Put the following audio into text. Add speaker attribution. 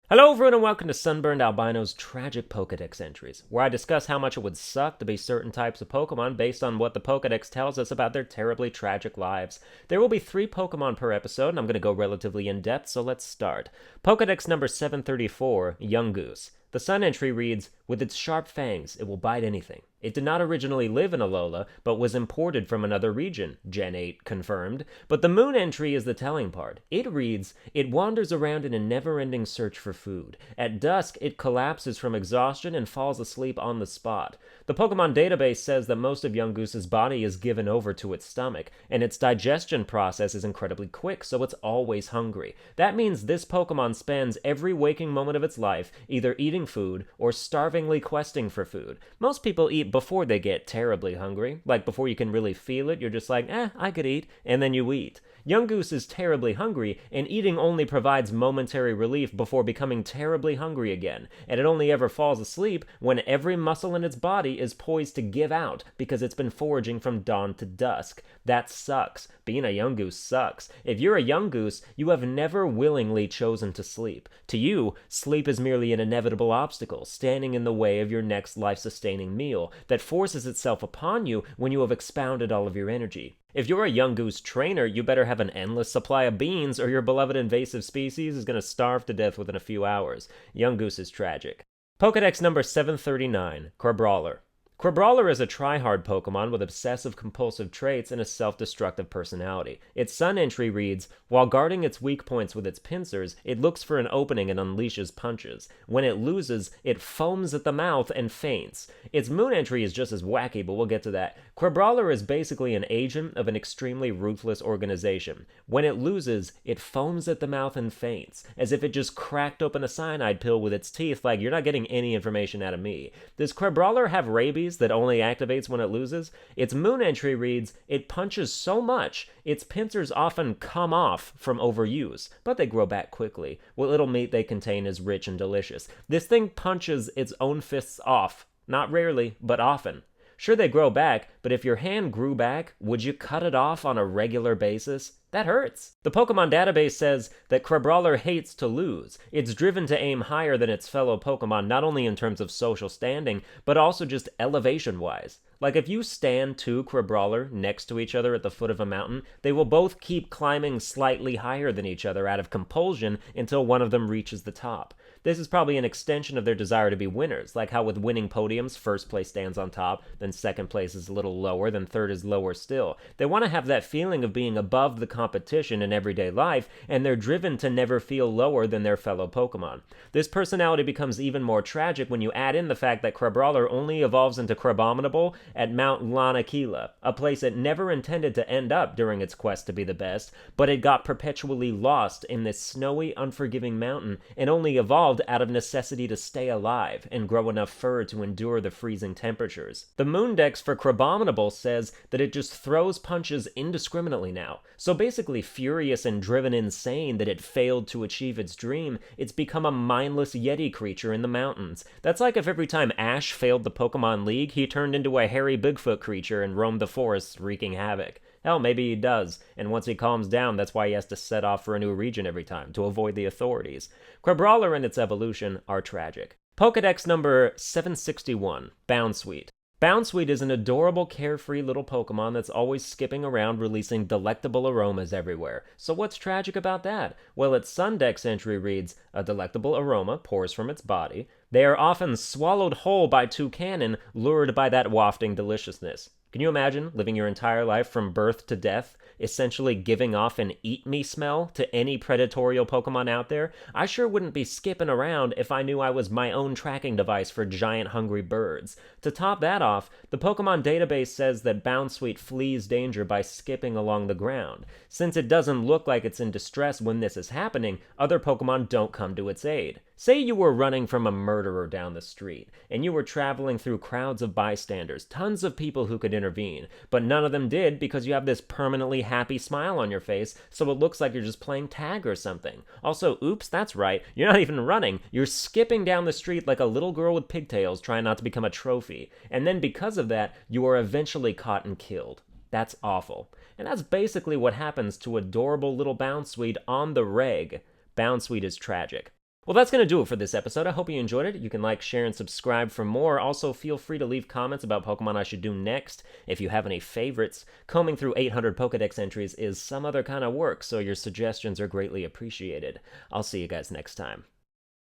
Speaker 1: Hello everyone and welcome to Sunburned Albino's Tragic Pokedex Entries, where I discuss how much it would suck to be certain types of Pokemon based on what the Pokedex tells us about their terribly tragic lives. There will be 3 Pokemon per episode, and I'm going to go relatively in-depth, so let's start. Pokedex number 734, Young Goose. The Sun entry reads, "With its sharp fangs, it will bite anything. It did not originally live in Alola, but was imported from another region," Gen 8 confirmed. But the Moon entry is the telling part. It reads, "It wanders around in a never-ending search for food. At dusk, it collapses from exhaustion and falls asleep on the spot." The Pokemon database says that most of Young Goose's body is given over to its stomach, and its digestion process is incredibly quick, so it's always hungry. That means this Pokemon spends every waking moment of its life either eating food or starvingly questing for food. Most people eat before they get terribly hungry. Like, before you can really feel it, you're just like, I could eat, and then you eat. Young Goose is terribly hungry, and eating only provides momentary relief before becoming terribly hungry again, and it only ever falls asleep when every muscle in its body is poised to give out because it's been foraging from dawn to dusk. That sucks. Being a Young Goose sucks. If you're a Young Goose, you have never willingly chosen to sleep. To you, sleep is merely an inevitable obstacle, standing in the way of your next life-sustaining meal, that forces itself upon you when you have expounded all of your energy. If you're a Young Goose trainer, you better have an endless supply of beans, or your beloved invasive species is going to starve to death within a few hours. Young Goose is tragic. Pokedex number 739, Brawler. Brawler is a try-hard Pokemon with obsessive-compulsive traits and a self-destructive personality. Its Sun entry reads, "While guarding its weak points with its pincers, it looks for an opening and unleashes punches. When it loses, it foams at the mouth and faints." Its Moon entry is just as wacky, but we'll get to that. Brawler is basically an agent of an extremely ruthless organization. When it loses, it foams at the mouth and faints, as if it just cracked open a cyanide pill with its teeth, like, "You're not getting any information out of me." Does Brawler have rabies that only activates when it loses? Its Moon entry reads, "It punches so much, its pincers often come off from overuse, but they grow back quickly. What little meat they contain is rich and delicious." This thing punches its own fists off. Not rarely, but often. Sure, they grow back, but if your hand grew back, would you cut it off on a regular basis? That hurts. The Pokemon database says that Brawler hates to lose. It's driven to aim higher than its fellow Pokemon, not only in terms of social standing, but also just elevation-wise. Like, if you stand 2 Brawler next to each other at the foot of a mountain, they will both keep climbing slightly higher than each other out of compulsion until one of them reaches the top. This is probably an extension of their desire to be winners, like how with winning podiums, first place stands on top, then second place is a little lower, then third is lower still. They want to have that feeling of being above the competition in everyday life, and they're driven to never feel lower than their fellow Pokemon. This personality becomes even more tragic when you add in the fact that Brawler only evolves into Crabominable at Mount Lanakila, a place it never intended to end up during its quest to be the best, but it got perpetually lost in this snowy, unforgiving mountain, and only evolved out of necessity to stay alive and grow enough fur to endure the freezing temperatures. The Moon Dex for Crabominable says that it just throws punches indiscriminately now. So basically, furious and driven insane that it failed to achieve its dream, it's become a mindless Yeti creature in the mountains. That's like if every time Ash failed the Pokemon League, he turned into a hairy Bigfoot creature and roamed the forests wreaking havoc. Hell, maybe he does, and once he calms down, that's why he has to set off for a new region every time, to avoid the authorities. Brawler and its evolution are tragic. Pokedex number 761, Bounsweet. Bounsweet is an adorable, carefree little Pokemon that's always skipping around releasing delectable aromas everywhere. So what's tragic about that? Well, its Sundex entry reads, "A delectable aroma pours from its body. They are often swallowed whole by toucanon, lured by that wafting deliciousness." Can you imagine living your entire life from birth to death, essentially giving off an eat-me smell to any predatorial Pokemon out there? I sure wouldn't be skipping around if I knew I was my own tracking device for giant hungry birds. To top that off, the Pokemon database says that Bounsweet flees danger by skipping along the ground. Since it doesn't look like it's in distress when this is happening, other Pokemon don't come to its aid. Say you were running from a murderer down the street, and you were traveling through crowds of bystanders, tons of people who could intervene, but none of them did because you have this permanently happy smile on your face, so it looks like you're just playing tag or something. Also, oops, that's right, you're not even running, you're skipping down the street like a little girl with pigtails trying not to become a trophy, and then because of that, you are eventually caught and killed. That's awful. And that's basically what happens to adorable little Bounsweet on the reg. Bounsweet is tragic. Well, that's going to do it for this episode. I hope you enjoyed it. You can like, share, and subscribe for more. Also, feel free to leave comments about Pokemon I should do next. If you have any favorites, combing through 800 Pokedex entries is some other kind of work, so your suggestions are greatly appreciated. I'll see you guys next time.